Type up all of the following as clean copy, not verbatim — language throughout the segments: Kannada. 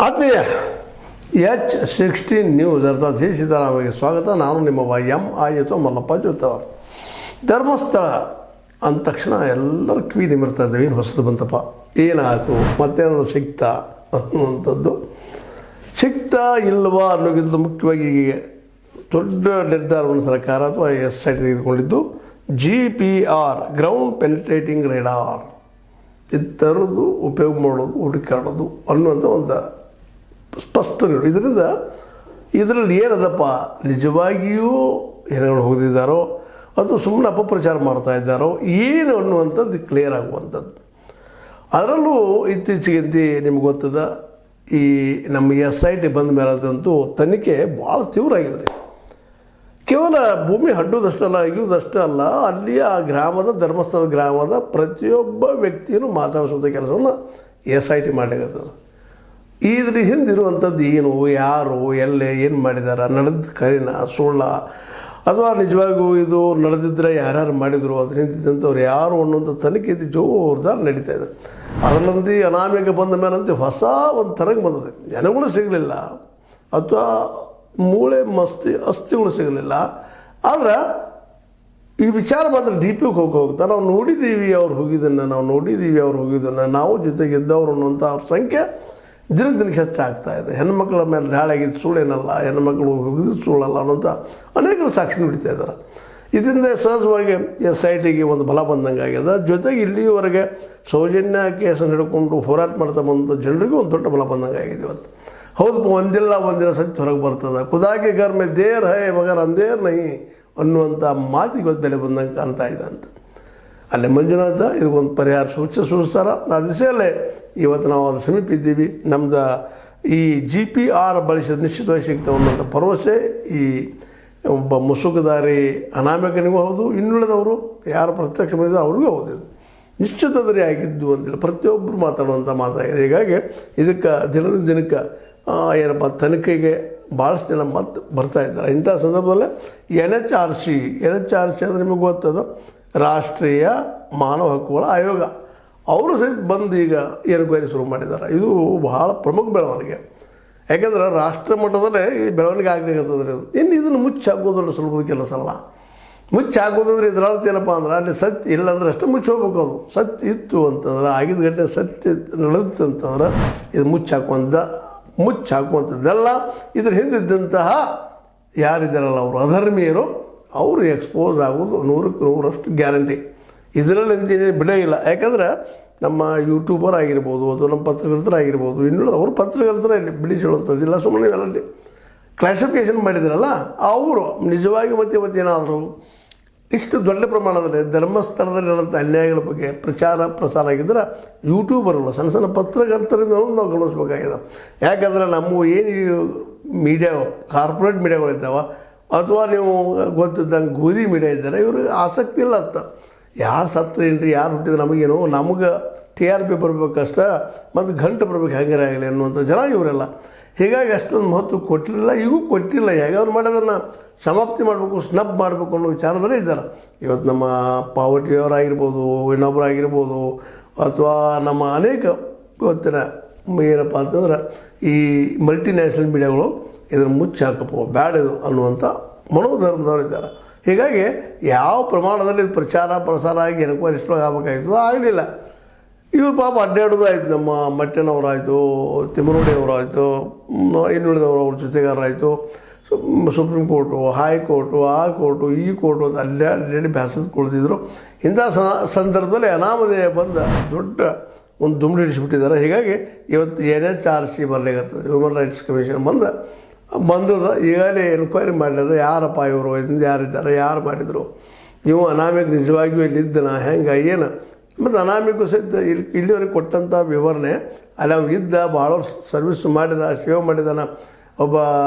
ಆತ್ಮೀಯ H16 ನ್ಯೂಸ್ ಅರ್ಥಾತ್ ಶ್ರೀ ಸೀತಾರಾಮಗೆ ಸ್ವಾಗತ. ನಾನು ನಿಮ್ಮ ಎಂ ಮಲ್ಲಪ್ಪ ಜೋತವರು. ಧರ್ಮಸ್ಥಳ ಅಂದ ತಕ್ಷಣ ಎಲ್ಲರ ಕಿವಿ ನಿಮಿರ್ತಾ ಇದ್ದೇವೆ, ಏನು ಹೊಸದು ಬಂತಪ್ಪ, ಏನಾಯಿತು, ಮತ್ತೇನಾದ್ರು ಸಿಗ್ತಾ ಅನ್ನುವಂಥದ್ದು. ಸಿಗ್ತಾ ಇಲ್ವಾ ಅನ್ನೋಕ್ಕಿಂತ ಮುಖ್ಯವಾಗಿ ದೊಡ್ಡ ನಿರ್ಧಾರವನ್ನು ಸರ್ಕಾರ ಅಥವಾ SIT ತೆಗೆದುಕೊಂಡಿದ್ದು GPR, ಗ್ರೌಂಡ್ ಪೆನಿಟ್ರೇಟಿಂಗ್ ರೇಡಾರ್. ಇದು ಥರದ್ದು ಉಪಯೋಗ ಮಾಡೋದು, ಹುಡುಕಾಡೋದು ಅನ್ನುವಂಥ ಒಂದು ಸ್ಪಷ್ಟ ಇದರಲ್ಲಿ ಏನದಪ್ಪ, ನಿಜವಾಗಿಯೂ ಏನೇನು ಹೋಗಿದ್ದಾರೋ ಅದು ಸುಮ್ಮನೆ ಅಪಪ್ರಚಾರ ಮಾಡ್ತಾ ಇದ್ದಾರೋ ಏನು ಅನ್ನುವಂಥದ್ದು ಕ್ಲಿಯರ್ ಆಗುವಂಥದ್ದು. ಅದರಲ್ಲೂ ಇತ್ತೀಚೆಗಂತ ನಿಮ್ಗೆ ಗೊತ್ತದ, ಈ ನಮ್ಮ SIT ಬಂದ ಮೇಲಂತೂ ತನಿಖೆ ಭಾಳ ತೀವ್ರ ಆಗಿದೆ. ಕೇವಲ ಭೂಮಿ ಹಡ್ಡೋದಷ್ಟಲ್ಲ, ಇಗುವುದಷ್ಟೇ ಅಲ್ಲ, ಅಲ್ಲಿ ಆ ಗ್ರಾಮದ ಧರ್ಮಸ್ಥಳದ ಗ್ರಾಮದ ಪ್ರತಿಯೊಬ್ಬ ವ್ಯಕ್ತಿಯನ್ನು ಮಾತಾಡಿಸುವಂಥ ಕೆಲಸವನ್ನು SIT ಮಾಡಲಿಕ್ಕತ್ತದ. ಇದ್ರ ಹಿಂದಿರುವಂಥದ್ದು ಏನು, ಯಾರು, ಎಲ್ಲೇ, ಏನು ಮಾಡಿದ್ದಾರೆ, ನಡೆದ ಕರಿನ ಸುಳ್ಳ, ಅಥವಾ ನಿಜವಾಗಿಯೂ ಇದು ನಡೆದಿದ್ದರೆ ಯಾರ್ಯಾರು ಮಾಡಿದರು, ಅದ್ರ ಹಿಂದಿದ್ದಂಥವ್ರು ಯಾರು ಅನ್ನುವಂಥ ತನಿಖೆ ಜೋರ್ದಾರ್ ನಡೀತಾ ಇದೆ. ಅದರಲ್ಲಂತೂ ಅನಾಮಿಕ ಬಂದ ಮೇಲಂತೂ ಹೊಸ ಒಂದು ತರಂಗ ಬಂದಿದೆ. ಜನಗಳು ಸಿಗಲಿಲ್ಲ ಅಥವಾ ಮೂಳೆ ಅಸ್ಥಿಗಳು ಸಿಗಲಿಲ್ಲ. ಆದ್ರೆ ಈ ವಿಚಾರ ಮಾತ್ರ DPಗೆ ಹೋಗ್ತಾ ನಾವು ನೋಡಿದ್ದೀವಿ ಅವ್ರು ಹೋಗಿದ್ದನ್ನು, ನಾವು ಜೊತೆಗಿದ್ದವ್ರು ಅನ್ನುವಂಥ ಅವ್ರ ಸಂಖ್ಯೆ ದಿನಕ್ಕೆ ಹೆಚ್ಚಾಗ್ತಾ ಇದೆ. ಹೆಣ್ಮಕ್ಳ ಮೇಲೆ ದಾಳಿ ಆಗಿದ್ದು ಸುಳ್ಳೇನಲ್ಲ, ಹೆಣ್ಮಕ್ಳು ಹೋಗಿದ್ದು ಸುಳ್ಳಲ್ಲ ಅನ್ನೋಂಥ ಅನೇಕರು ಸಾಕ್ಷಿ ನುಡಿತಾ ಇದ್ದಾರೆ. ಇದರಿಂದ ಸಹಜವಾಗಿ SITಗೆ ಒಂದು ಬಲ ಬಂದಂಗೆ ಆಗ್ಯದ. ಜೊತೆಗೆ ಇಲ್ಲಿಯವರೆಗೆ ಸೌಜನ್ಯ ಕೇಸನ್ನು ಹಿಡ್ಕೊಂಡು ಹೋರಾಟ ಮಾಡ್ತಾ ಬಂದ ಜನರಿಗೂ ಒಂದು ದೊಡ್ಡ ಬಲ ಬಂದಂಗೆ ಆಗಿದೆ ಇವತ್ತು. ಹೌದಪ್ಪ, ಒಂದಿನ ಸತ್ಯ ಹೊರಗೆ ಬರ್ತದೆ. ಖುದಾಗೆ ಘರ್ ಮೇ ದೇರ್ ಹೈ ಮಗರ್ ಅಂದೇರ್ ನಹಿ ಅನ್ನುವಂಥ ಮಾತಿಗೆ ಇವತ್ತು ಬೆಲೆ ಬಂದಂಗೆ ಕಾಣ್ತಾ ಇದೆ ಅಂತ ಅಲ್ಲೇ ಮಂಜುನಾಥ ಇದಕ್ಕೊಂದು ಪರಿಹಾರ ಸೂಚಿಸ್ತಾರ. ಆ ದಿಶೆಯಲ್ಲೇ ಇವತ್ತು ನಾವು ಅದು ಸಮೀಪ ಇದ್ದೀವಿ. ನಮ್ಮದು ಈ GPR ಬಳಸಿದ ನಿಶ್ಚಿತವಾಗಿ ಸಿಗ್ತಾವೆ ಅನ್ನೋಂಥ ಭರವಸೆ ಈ ಒಬ್ಬ ಮುಸುಕುದಾರಿ ಅನಾಮಿಕನಿಗೂ ಹೌದು, ಇನ್ನುಳಿದವರು ಯಾರು ಪ್ರತ್ಯಕ್ಷ ಬಂದಿದ್ದಾರೆ ಅವ್ರಿಗೂ ಹೌದು. ಇದು ನಿಶ್ಚಿತದಲ್ಲಿ ಆಗಿದ್ದು ಅಂತೇಳಿ ಪ್ರತಿಯೊಬ್ಬರು ಮಾತಾಡುವಂಥ ಮಾತಾಗಿದೆ. ಹೀಗಾಗಿ ಇದಕ್ಕೆ ದಿನದಿಂದ ದಿನಕ್ಕೆ ಏನಪ್ಪ ತನಿಖೆಗೆ ಭಾಳಷ್ಟು ಜನ ಮತ್ತೆ ಬರ್ತಾ ಇದ್ದಾರೆ. ಇಂಥ ಸಂದರ್ಭದಲ್ಲೇ NHRC ಅಂದರೆ ನಿಮಗೆ ಗೊತ್ತದ, ರಾಷ್ಟ್ರೀಯ ಮಾನವ ಹಕ್ಕುಗಳ ಆಯೋಗ, ಅವರು ಸಹಿತ ಬಂದು ಈಗ ಎನ್ಕ್ವೈರಿ ಶುರು ಮಾಡಿದ್ದಾರೆ. ಇದು ಬಹಳ ಪ್ರಮುಖ ಬೆಳವಣಿಗೆ. ಯಾಕೆಂದ್ರೆ ರಾಷ್ಟ್ರ ಮಟ್ಟದಲ್ಲೇ ಈ ಬೆಳವಣಿಗೆ ಆಗಲಿಕ್ಕತ್ತದ್ರಿ. ಇನ್ನು ಇದನ್ನು ಮುಚ್ಚಾಕೋದ್ರೆ ಸ್ವಲ್ಪ ಕೆಲಸ ಅಲ್ಲ. ಮುಚ್ಚಾಕೋದಂದ್ರೆ ಇದರ ಅರ್ಥ ಏನಪ್ಪ ಅಂದ್ರೆ ಅಲ್ಲಿ ಸತ್ಯ ಇಲ್ಲ ಅಂದ್ರೆ ಅಷ್ಟೇ ಮುಚ್ಚಿ ಹೋಗ್ಬೇಕು. ಅದು ಸತ್ಯ ಇತ್ತು ಅಂತಂದ್ರೆ, ಆಗಿದ್ದ ಘಟನೆ ಸತ್ಯ ನಡೆದಿತ್ತು ಅಂತಂದ್ರೆ ಇದು ಮುಚ್ಚಾಕುವಂಥದ್ದೆಲ್ಲ ಇದ್ರ ಹಿಂದಿದ್ದಂತಹ ಯಾರಿದ್ದಾರಲ್ಲ ಅವರು ಅಧರ್ಮೀಯರು, ಅವರು ಎಕ್ಸ್ಪೋಸ್ ಆಗೋದು 100% ಗ್ಯಾರಂಟಿ. ಇದರಲ್ಲಿ ಅಂತೇನು ಬಿಡೇ ಇಲ್ಲ. ಯಾಕಂದ್ರೆ ನಮ್ಮ ಯೂಟ್ಯೂಬರ್ ಆಗಿರ್ಬೋದು ಅಥವಾ ನಮ್ಮ ಪತ್ರಕರ್ತರಾಗಿರ್ಬೋದು, ಇನ್ನೂ ಅವರು ಪತ್ರಕರ್ತರ ಇಲ್ಲಿ ಬಿಡಿಸಿಡುವಂಥದ್ದಿಲ್ಲ. ಸುಮ್ಮನೆ ಇವೆಲ್ಲ ಕ್ಲಾಸಿಫಿಕೇಷನ್ ಮಾಡಿದ್ರಲ್ಲ ಅವರು ನಿಜವಾಗಿ ಮತ್ತೇನಾದರೂ ಇಷ್ಟು ದೊಡ್ಡ ಪ್ರಮಾಣದಲ್ಲಿ ಧರ್ಮಸ್ಥಳದಲ್ಲಿ ನಡೆದ ಅನ್ಯಾಯಗಳ ಬಗ್ಗೆ ಪ್ರಸಾರ ಆಗಿದ್ರೆ ಯೂಟ್ಯೂಬರ್ಗಳು ಸಣ್ಣ ಪತ್ರಕರ್ತರಿಂದ ನಾವು ಗಮನಿಸ್ಬೇಕಾಗಿದೆ. ಯಾಕಂದರೆ ನಮ್ಮ ಏನು ಮೀಡಿಯಾ ಕಾರ್ಪೊರೇಟ್ ಮೀಡಿಯಾಗಳಿದ್ದಾವೆ ಅಥವಾ ನೀವು ಗೊತ್ತಿದ್ದಂಗೆ ಗೋಧಿ ಮೀಡಿಯಾ ಇದ್ದಾರೆ, ಇವ್ರಿಗೆ ಆಸಕ್ತಿ ಇಲ್ಲ ಅಂತ. ಯಾರು ಸತ್ತರೇನ್ರಿ, ಯಾರು ಹುಟ್ಟಿದ್ರೆ ನಮಗೇನು, ನಮಗೆ TRP ಬರಬೇಕಷ್ಟ ಮತ್ತು ಗಂಟು ಬರಬೇಕು ಹೇಗಾರ ಆಗಲಿ ಅನ್ನುವಂಥ ಜನ ಇವರೆಲ್ಲ. ಹೀಗಾಗಿ ಅಷ್ಟೊಂದು ಮಹತ್ವ ಕೊಟ್ಟಿರಲಿಲ್ಲ, ಈಗೂ ಕೊಟ್ಟಿಲ್ಲ. ಹೇಗಾದ್ರು ಮಾಡೋದನ್ನು ಸಮಾಪ್ತಿ ಮಾಡಬೇಕು, ಸ್ನಬ್ ಮಾಡಬೇಕು ಅನ್ನೋ ವಿಚಾರದಲ್ಲೇ ಇದ್ದಾರೆ. ಇವತ್ತು ನಮ್ಮ ಪಾವಟಿಯವರಾಗಿರ್ಬೋದು, ಇನ್ನೊಬ್ಬರಾಗಿರ್ಬೋದು, ಅಥವಾ ನಮ್ಮ ಅನೇಕ ಇವತ್ತಿನ ಏನಪ್ಪ ಅಂತಂದ್ರೆ ಈ ಮಲ್ಟಿನ್ಯಾಷನಲ್ ಮೀಡಿಯಾಗಳು ಇದನ್ನು ಮುಚ್ಚಿ ಹಾಕಪ್ಪ ಬ್ಯಾಡದು ಅನ್ನುವಂಥ ಮನೋಧರ್ಮದವರು ಇದ್ದಾರೆ. ಹೀಗಾಗಿ ಯಾವ ಪ್ರಮಾಣದಲ್ಲಿ ಪ್ರಸಾರ ಆಗಿ ಎನ್ಕ್ವೈರಿ ಆಗಬೇಕಾಗಿತ್ತು ಆಗಲಿಲ್ಲ. ಇವ್ರು ಪಾಪ ಅಡ್ಡಾಡೋದು ಆಯಿತು. ನಮ್ಮ ಮಟ್ಟನವರಾಯಿತು, ತಿಮ್ಮರೋಡಿಯವರಾಯಿತು, ಇನ್ನುಳಿದವರು ಅವ್ರ ಜೊತೆಗಾರರಾಯಿತು, ಸುಪ್ರೀಂ ಕೋರ್ಟು, ಹೈಕೋರ್ಟು, ಆ ಕೋರ್ಟು, ಈ ಕೋರ್ಟು ಅಂತ ಅಡ್ಡಾಡಿ ಬ್ಯಾಸದ ಕುಳಿತಿದ್ರು. ಇಂಥ ಸಂದರ್ಭದಲ್ಲಿ ಅನಾಮಧೇಯ ಬಂದ ದೊಡ್ಡ ಒಂದು ದುಮ್ಡು ಹಿಡಿಸಿಬಿಟ್ಟಿದ್ದಾರೆ. ಹೀಗಾಗಿ ಇವತ್ತು NHRC ಬರಲಿಕ್ಕತ್ತದ, ಹ್ಯೂಮನ್ ರೈಟ್ಸ್ ಕಮಿಷನ್ ಬಂದದ. ಈಗಾಗಲೇ ಎನ್ಕ್ವೈರಿ ಮಾಡಲಿದೆ. ಯಾರಪ್ಪ ಇವರು, ಇದರಿಂದ ಯಾರಿದ್ದಾರೆ, ಯಾರು ಮಾಡಿದರು, ನೀವು ಅನಾಮಿಕ ನಿಜವಾಗಿಯೂ ಇಲ್ಲಿದ್ದನ, ಹೆಂಗೆ, ಏನು, ಮತ್ತು ಅನಾಮಿಕೂ ಸಹಿತ ಇಲ್ಲಿವರೆಗೆ ಕೊಟ್ಟಂಥ ವಿವರಣೆ, ಅಲ್ಲಿ ಅವ್ನು ಇದ್ದ ಭಾಳ ಸರ್ವಿಸ್ ಮಾಡಿದ, ಸೇವೆ ಮಾಡಿದಾನ, ಒಬ್ಬ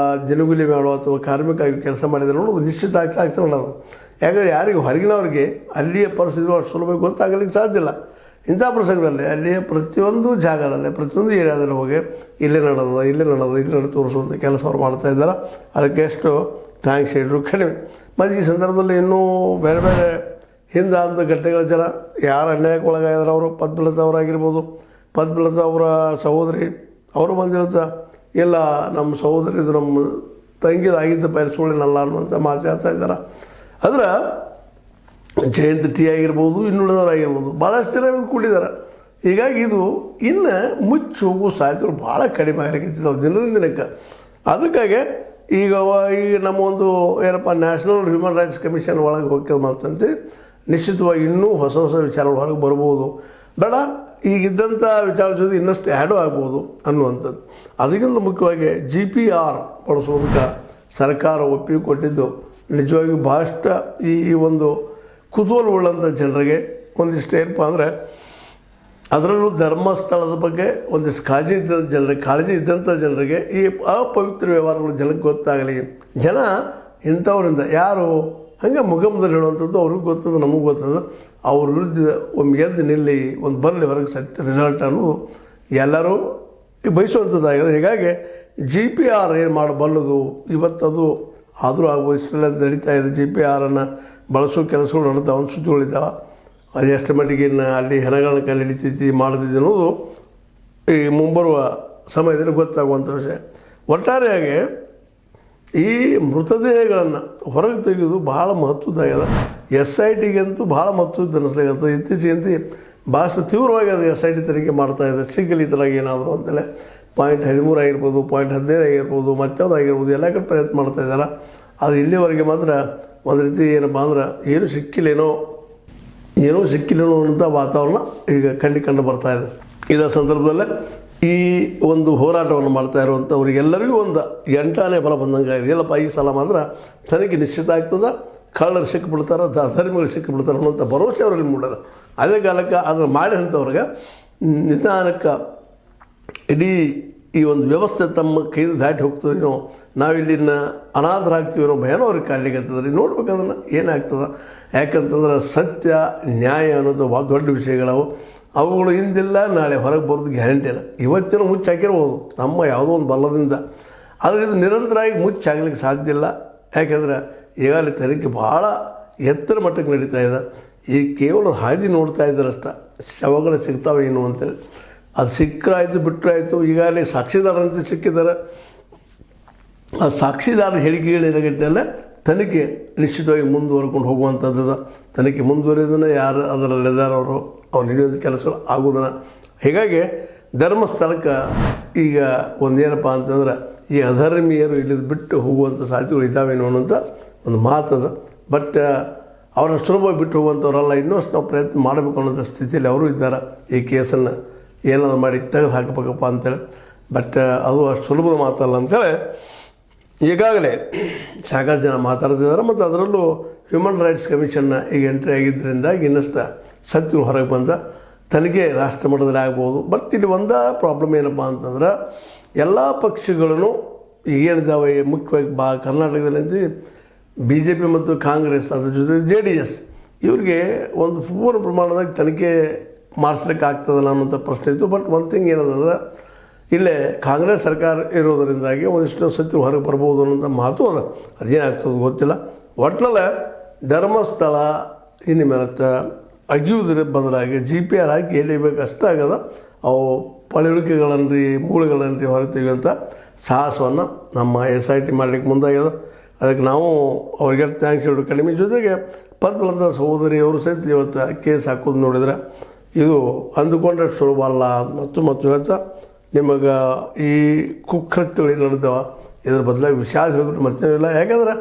ದಿನಗೂಲಿ ಮಾಡೋ ಅಥವಾ ಕಾರ್ಮಿಕಾಗಿ ಕೆಲಸ ಮಾಡಿದ ನೋಡೋದು ನಿಶ್ಚಿತ ಆಗ್ತಾ ನೋಡೋದು. ಯಾಕಂದರೆ ಯಾರಿಗೆ ಹೊರಗಿನವ್ರಿಗೆ ಅಲ್ಲಿಯ ಪರಿಸ್ಥಿತಿ ಅಷ್ಟು ಸುಲಭ ಗೊತ್ತಾಗಲಿಕ್ಕೆ ಸಾಧ್ಯ ಇಲ್ಲ. ಇಂಥ ಪ್ರಸಂಗದಲ್ಲಿ ಅಲ್ಲಿಯ ಪ್ರತಿಯೊಂದು ಜಾಗದಲ್ಲಿ, ಪ್ರತಿಯೊಂದು ಏರಿಯಾದಲ್ಲಿ ಹೋಗಿ ಇಲ್ಲಿ ನಡೆದು ತೋರಿಸುವಂಥ ಕೆಲಸ ಅವ್ರು ಮಾಡ್ತಾಯಿದ್ದಾರೆ. ಅದಕ್ಕೆ ಎಷ್ಟು ಥ್ಯಾಂಕ್ಸ್ ಹೇಳಿದ್ರು ಕಡಿಮೆ. ಮತ್ತು ಈ ಸಂದರ್ಭದಲ್ಲಿ ಇನ್ನೂ ಬೇರೆ ಬೇರೆ ಹಿಂದೆ ಅಂಥ ಘಟನೆಗಳ ಜನ ಯಾರು ಅನ್ಯಾಯಕ್ಕೆ ಒಳಗಾಗಿದ್ದಾರೆ ಅವರು ಪದ್ಮಲತಾ ಅವರಾಗಿರ್ಬೋದು, ಪದ್ಮಲತಾ ಅವರ ಸಹೋದರಿ ಅವರು ಬಂದು ಹೇಳ್ತಾ ಇಲ್ಲ ನಮ್ಮ ಸಹೋದರಿ ಇದು ನಮ್ಮ ತಂಗಿದಾಗಿದ್ದ ಪೈರು ಸುಳ್ಳಿನಲ್ಲ ಅನ್ನುವಂಥ ಮಾತಾಡ್ತಾ ಇದ್ದಾರೆ. ಅಂದ್ರೆ ಜಯಂತ್ ಟಿ ಆಗಿರ್ಬೋದು, ಇನ್ನುಳಿದವರಾಗಿರ್ಬೋದು ಭಾಳಷ್ಟು ಜನ ಕೂಡಿದ್ದಾರೆ. ಹೀಗಾಗಿ ಇದು ಇನ್ನು ಮುಚ್ಚಿ ಹೋಗುವ ಸಾಧ್ಯತೆಗಳು ಭಾಳ ಕಡಿಮೆ ಆಗಲಿಕ್ಕಿದ್ದಾವೆ ದಿನದಿಂದ ದಿನಕ್ಕೆ. ಅದಕ್ಕಾಗಿ ಈಗ ನಮ್ಮ ಒಂದು ಏನಪ್ಪ ನ್ಯಾಷನಲ್ ಹ್ಯೂಮನ್ ರೈಟ್ಸ್ ಕಮಿಷನ್ ಒಳಗೆ ಹೋಗ್ತದೆ ಮಾಡ್ತಂತೆ ನಿಶ್ಚಿತವಾಗಿ ಇನ್ನೂ ಹೊಸ ಹೊಸ ವಿಚಾರಗಳು ಹೊರಗೆ ಬರ್ಬೋದು. ಬೇಡ ಈಗಿದ್ದಂಥ ವಿಚಾರ ಜೊತೆ ಇನ್ನಷ್ಟು ಆ್ಯಡು ಆಗ್ಬೋದು ಅನ್ನುವಂಥದ್ದು. ಅದಕ್ಕಿಂತ ಮುಖ್ಯವಾಗಿ GPR ಬಳಸೋದಕ್ಕೆ ಸರ್ಕಾರ ಒಪ್ಪಿಗೆ ಕೊಟ್ಟಿದ್ದು ನಿಜವಾಗಿಯೂ ಭಾಳಷ್ಟು ಈ ಒಂದು ಕುತೂಹಲವುಳ್ಳಂಥ ಜನರಿಗೆ ಒಂದಿಷ್ಟು ಏನಪ್ಪ ಅಂದರೆ ಅದರಲ್ಲೂ ಧರ್ಮಸ್ಥಳದ ಬಗ್ಗೆ ಒಂದಿಷ್ಟು ಕಾಳಜಿ ಇದ್ದಂಥ ಜನರಿಗೆ ಈ ಅಪವಿತ್ರ ವ್ಯವಹಾರಗಳು ಜನಕ್ಕೆ ಗೊತ್ತಾಗಲಿ. ಜನ ಇಂಥವರಿಂದ ಯಾರು ಹಾಗೆ ಮುಖಮದಲ್ಲಿ ಹೇಳುವಂಥದ್ದು ಅವ್ರಿಗೆ ಗೊತ್ತದ, ನಮಗೆ ಗೊತ್ತದ. ಅವ್ರ ವಿರುದ್ಧ ಒಮ್ಮೆ ಎದ್ದು ನಿಲ್ಲಿ ಒಂದು ಬರಲಿ ಹೊರಗೆ ಸತ್ಯ ರಿಸಲ್ಟ್ ಅನ್ನೋದು ಎಲ್ಲರೂ ಬಯಸುವಂಥದ್ದಾಗಿದೆ. ಹೀಗಾಗಿ GPR ಏನು ಮಾಡಬಲ್ಲದು ಇವತ್ತದು ಆದರೂ ಆಗ್ಬೋದು. ಇಷ್ಟೆಲ್ಲ ನಡೀತಾ ಇದೆ. GPRನ್ನು ಬಳಸೋ ಕೆಲಸಗಳು ನಡೀತಾವೆ, ಒಂದು ಸುದ್ದಿಗಳಿದ್ದಾವೆ. ಅದು ಎಷ್ಟು ಮಟ್ಟಿಗೆ ಇನ್ನು ಅಲ್ಲಿ ಹೆಣಗಳನ್ನ ಕೈ ಹಿಡಿತೈತಿ ಮಾಡ್ತಿದ್ದೆ ಅನ್ನೋದು ಈ ಮುಂಬರುವ ಸಮಯದಲ್ಲಿ ಗೊತ್ತಾಗುವಂಥ ವಿಷಯ. ಒಟ್ಟಾರೆಯಾಗಿ ಈ ಮೃತದೇಹಗಳನ್ನು ಹೊರಗೆ ತೆಗೆಯೋದು ಭಾಳ ಮಹತ್ವದ್ದಾಗಿದೆ. SITಗಂತೂ ಭಾಳ ಮಹತ್ವದ್ದು ಅನ್ನಿಸ್ಲಿಕ್ಕೆ ಇತ್ತೀಚೆಗಂತೂ ಭಾಳಷ್ಟು ತೀವ್ರವಾಗಿ ಅದು SIT ತನಿಖೆ ಮಾಡ್ತಾಯಿದೆ. ಸಿಗಲಿ ಈ ಥರ ಏನಾದರೂ ಅಂತಲೇ .13 ಆಗಿರ್ಬೋದು, .15 ಆಗಿರ್ಬೋದು, ಮತ್ಯಾವುದು ಆಗಿರ್ಬೋದು, ಎಲ್ಲ ಕಡೆ ಪ್ರಯತ್ನ ಮಾಡ್ತಾಯಿದ್ದಾರೆ. ಆದರೆ ಇಲ್ಲಿವರೆಗೆ ಮಾತ್ರ ಒಂದು ರೀತಿ ಏನಪ್ಪ ಅಂದ್ರೆ ಏನೂ ಸಿಕ್ಕಿಲ್ಲೇನೋ ಅಂತ ವಾತಾವರಣ ಈಗ ಕಂಡು ಬರ್ತಾಯಿದೆ. ಇದರ ಸಂದರ್ಭದಲ್ಲೇ ಈ ಒಂದು ಹೋರಾಟವನ್ನು ಮಾಡ್ತಾ ಇರುವಂಥವ್ರಿಗೆಲ್ಲರಿಗೂ ಒಂದು 8ನೇ ಫಲ ಬಂದಂಗೆ ಇದೆ. ಎಲ್ಲಪ್ಪ ಈ ಸಲ ಮಾತ್ರ ತನಿಖೆ ನಿಶ್ಚಿತ ಆಗ್ತದೆ, ಕಳ್ಳರು ಸಿಕ್ಕಿಬಿಡ್ತಾರೆ, ಧರ್ಮಿಗಳು ಸಿಕ್ಕಿಬಿಡ್ತಾರೆ ಅನ್ನೋಂಥ ಭರವಸೆ ಅವರಲ್ಲಿ ಮೂಡೋದು. ಅದೇ ಕಾಲಕ್ಕೆ ಅದನ್ನು ಮಾಡಿದಂಥವ್ರಿಗೆ ನಿಧಾನಕ್ಕೆ ಇಡೀ ಈ ಒಂದು ವ್ಯವಸ್ಥೆ ತಮ್ಮ ಕೈದು ದಾಟಿ ಹೋಗ್ತದೇನೋ, ನಾವಿಲ್ಲಿನ ಅನಾಥರಾಗ್ತೀವೇನೋ ಭಯನೋ ಅವ್ರಿಗೆ ಕಾಡ್ಲಿಕ್ಕೆ ಆಗ್ತದೆ. ನೋಡ್ಬೇಕು ಅದನ್ನು ಏನಾಗ್ತದೆ. ಯಾಕಂತಂದ್ರೆ ಸತ್ಯ ನ್ಯಾಯ ಅನ್ನೋದು ಭಾಳ ದೊಡ್ಡ ವಿಷಯಗಳವು. ಅವುಗಳು ಹಿಂದಿಲ್ಲ, ನಾಳೆ ಹೊರಗೆ ಬರೋದು ಗ್ಯಾರಂಟಿ ಇಲ್ಲ. ಇವತ್ತಿನ ಮುಚ್ಚಾಕಿರ್ಬೋದು ನಮ್ಮ ಯಾವುದೋ ಒಂದು ಬಲ್ಲದಿಂದ, ಆದರೆ ಇದು ನಿರಂತರವಾಗಿ ಮುಚ್ಚಾಗಲಿಕ್ಕೆ ಸಾಧ್ಯ ಇಲ್ಲ. ಯಾಕೆಂದರೆ ಈಗಾಗಲೇ ತನಿಖೆ ಭಾಳ ಎತ್ತರ ಮಟ್ಟಕ್ಕೆ ನಡೀತಾ ಇದೆ. ಈಗ ಕೇವಲ ಹಾದಿ ನೋಡ್ತಾ ಇದ್ದಾರಷ್ಟ, ಶವಗಳು ಸಿಗ್ತಾವೆ ಏನು ಅಂತೇಳಿ. ಅದು ಸಿಕ್ಕರಾಯಿತು ಬಿಟ್ಟರಾಯಿತು. ಈಗಾಗಲೇ ಸಾಕ್ಷಿದಾರಂತೆ ಸಿಕ್ಕಿದ್ದಾರೆ. ಆ ಸಾಕ್ಷಿದಾರ ಹೇಳಿಕೆಗಳಿರಗಟ್ಟೆಲ್ಲ ತನಿಖೆ ನಿಶ್ಚಿತವಾಗಿ ಮುಂದುವರ್ಕೊಂಡು ಹೋಗುವಂಥದ್ದು. ತನಿಖೆ ಮುಂದುವರಿಯೋದನ್ನು ಯಾರು ಅದರಲ್ಲಿದ್ದಾರವರು ಅವ್ರು ಹಿಡಿಯೋದು ಕೆಲಸಗಳು ಆಗೋದನ್ನು. ಹೀಗಾಗಿ ಧರ್ಮಸ್ಥಳಕ್ಕೆ ಈಗ ಒಂದೇನಪ್ಪ ಅಂತಂದ್ರೆ ಈ ಅಧರ್ಮೀಯರು ಇಲ್ಲಿದ್ದು ಬಿಟ್ಟು ಹೋಗುವಂಥ ಸಾಧ್ಯತೆಗಳು ಇದ್ದಾವೇನೋ ಅನ್ನೋಂಥ ಒಂದು ಮಾತದ. ಬಟ್ ಅವರ ಸುಲಭವಾಗಿ ಬಿಟ್ಟು ಹೋಗುವಂಥವ್ರಲ್ಲ, ಇನ್ನಷ್ಟು ನಾವು ಪ್ರಯತ್ನ ಮಾಡಬೇಕು ಅನ್ನೋಂಥ ಸ್ಥಿತಿಯಲ್ಲಿ ಅವರು ಇದ್ದಾರೆ. ಈ ಕೇಸನ್ನು ಏನಾದರೂ ಮಾಡಿ ತೆಗೆದು ಹಾಕಬೇಕಪ್ಪ ಅಂತೇಳಿ. ಬಟ್ ಅದು ಅಷ್ಟು ಸುಲಭದ ಮಾತಲ್ಲ ಅಂಥೇಳಿ ಈಗಾಗಲೇ ಸಾಕಷ್ಟು ಜನ ಮಾತಾಡ್ತಿದ್ದಾರೆ. ಮತ್ತು ಅದರಲ್ಲೂ ಹ್ಯೂಮನ್ ರೈಟ್ಸ್ ಕಮಿಷನ್ನ ಈಗ ಎಂಟ್ರಿ ಆಗಿದ್ದರಿಂದ ಇನ್ನಷ್ಟು ಸತ್ಯಗಳು ಹೊರಗೆ ಬಂದ ತನಿಖೆ ರಾಷ್ಟ್ರ ಮಟ್ಟದಲ್ಲಿ ಆಗ್ಬೋದು. ಬಟ್ ಇಲ್ಲಿ ಒಂದೇ ಪ್ರಾಬ್ಲಮ್ ಏನಪ್ಪ ಅಂತಂದ್ರೆ ಎಲ್ಲ ಪಕ್ಷಗಳನ್ನು ಏನಿದ್ದಾವೆ ಮುಖ್ಯವಾಗಿ ಕರ್ನಾಟಕದಲ್ಲಿ BJP ಮತ್ತು ಕಾಂಗ್ರೆಸ್, ಅದ್ರ ಜೊತೆ JDS ಇವರಿಗೆ ಒಂದು ಪೂರ್ಣ ಪ್ರಮಾಣದಾಗ ತನಿಖೆ ಮಾಡಿಸ್ಲಿಕ್ಕೆ ಆಗ್ತದಲ್ಲ ಅನ್ನೋಂಥ ಪ್ರಶ್ನೆ ಇತ್ತು. ಬಟ್ ಒಂದು ಥಿಂಗ್ ಏನಂದ್ರೆ ಇಲ್ಲೇ ಕಾಂಗ್ರೆಸ್ ಸರ್ಕಾರ ಇರೋದರಿಂದಾಗಿ ಒಂದಿಷ್ಟು ಸತ್ಯ ಹೊರಗೆ ಬರ್ಬೋದು ಅನ್ನೋಂಥ ಮಾತು ಅದ. ಅದೇನಾಗ್ತದೆ ಗೊತ್ತಿಲ್ಲ. ಒಟ್ಟಿನಲ್ಲೇ ಧರ್ಮಸ್ಥಳ ಇನ್ನು ಮೇಲೆ ಅಗಿಯುವುದರ ಬದಲಾಗಿ GPR ಹಾಕಿ ಎಲ್ಲಿಬೇಕು ಅಷ್ಟಾಗದ ಅವು ಪಳಿಯುಳಿಕೆಗಳನ್ರಿ ಮೂಳೆಗಳನ್ರಿ ಹೊರಗೆ ತೆಗೆಯುವಂಥ ಸಾಹಸವನ್ನು ನಮ್ಮ SIT ಮಾಡಲಿಕ್ಕೆ ಮುಂದಾಗ್ಯದ. ಅದಕ್ಕೆ ನಾವು ಅವ್ರಿಗೆ ಥ್ಯಾಂಕ್ಸ್ ಹೇಳೋದು ಕಡಿಮೆ. ಜೊತೆಗೆ ಪದ್ಮಲತಾ ಸಹೋದರಿಯವರು ಸಹಿತ ಇವತ್ತು ಕೇಸ್ ಹಾಕೋದು ನೋಡಿದರೆ ಇದು ಅಂದುಕೊಂಡ್ರೆ ಸುಲಭ ಅಲ್ಲ. ಮತ್ತು ಹೇಳ್ತಾ ನಿಮಗೆ ಈ ಕುಕೃತ್ಯಗಳು ನಡೆದವ ಇದ್ರ ಬದಲಾಗಿ ವಿಷಾದ ಹೇಳಿಬಿಟ್ಟು ಮತ್ತೇನಿಲ್ಲ. ಯಾಕಂದ್ರೆ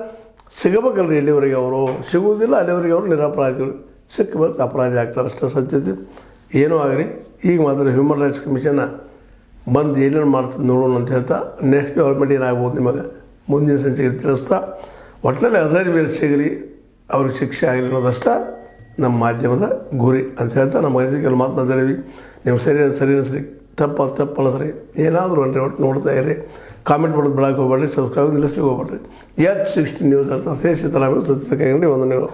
ಸಿಗಬೇಕಲ್ರಿ, ಎಲ್ಲಿವರೆಗೆ ಅವರು ಸಿಗುವುದಿಲ್ಲ ಅಲ್ಲಿವರೆಗೆ ಅವರು ನಿರಪರಾಧಿಗಳು, ಸಿಕ್ಕಬೇಕು ಅಪರಾಧಿ ಆಗ್ತಾರೆ ಅಷ್ಟೇ ಸತ್ಯತೆ. ಏನೂ ಆಗಲಿ. ಈಗ ಮಾತ್ರ ಹ್ಯೂಮನ್ ರೈಟ್ಸ್ ಕಮಿಷನ್ನ ಬಂದು ಏನೇನು ಮಾಡ್ತದೆ ನೋಡೋಣ ಅಂತ ಹೇಳ್ತಾ ನೆಕ್ಸ್ಟ್ ಡೆವಲಪ್ಮೆಂಟ್ ಏನಾಗ್ಬೋದು ನಿಮಗೆ ಮುಂದಿನ ಸಂಚಿಕೆ ತಿಳಿಸ್ತಾ ಒಟ್ಟಿನಲ್ಲಿ ಅಧರ್ಮಿಯರು ಸಿಗಲಿ, ಅವ್ರಿಗೆ ಶಿಕ್ಷೆ ಆಗಲಿ ಅನ್ನೋದಷ್ಟೇ ನಮ್ಮ ಮಾಧ್ಯಮದ ಗುರಿ ಅಂತ ಹೇಳ್ತಾ ನಮ್ಮ ಕೆಲವು ಮಾತನಾಡಿದ್ವಿ. ನೀವು ಸರಿ ತಪ್ಪಲ್ಲ ಸರಿ ಏನಾದರೂ ಅಂದರೆ ಒಟ್ಟು ನೋಡ್ತಾ ಇರಿ. ಕಾಮೆಂಟ್ ಮಾಡೋದು ಬೆಳಗ್ಗೆ ಹೋಗ್ಬೇಡ್ರಿ, ಸಬ್ಸ್ಕ್ರೈಬ್ ನಿಲ್ಲಿಸ್ಲಿಕ್ಕೆ ಹೋಗ್ಬೇಡ್ರಿ. H16 ನ್ಯೂಸ್ ಅರ್ಥ ಶೇಷಿತರಾಮ ಸತ್ಯದ ಕೈಗಂಡಿ ವಂದನೆಗಳು.